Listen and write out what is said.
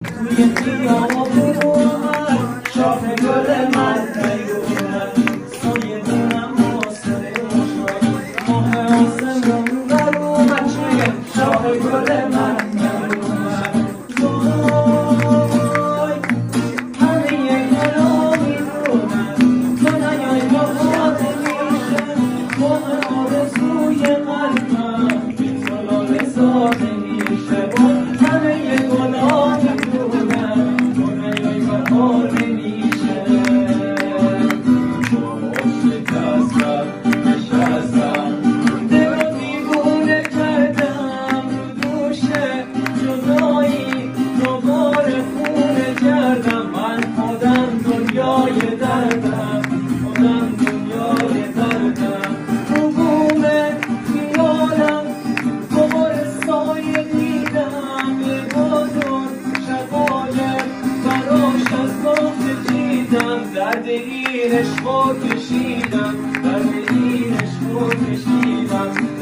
توی خیابون اومد شاخ گل من نیومد سایه دونم واسه شد ماه آسمون در اومد توی شاخ گل من نیومد وای همه گلا میدونم تو نیای با خاطر میشه موقع آرزوی قلبم بی تو لاله ساده میشه همه گلا میدونم تو نیای با حال نمیشه با شکستم نشستم دل رو دیوونه کردم رو دوشه جدایی دوباره خونه کردم من خودم دنیای دردم خودم دنیای دردم رو بومه خیالم دوباره سایه دیدم یه بادون شقایق براش از باخت چیدم درد این عشق رو کشیدم درد این عشق رو کشیدم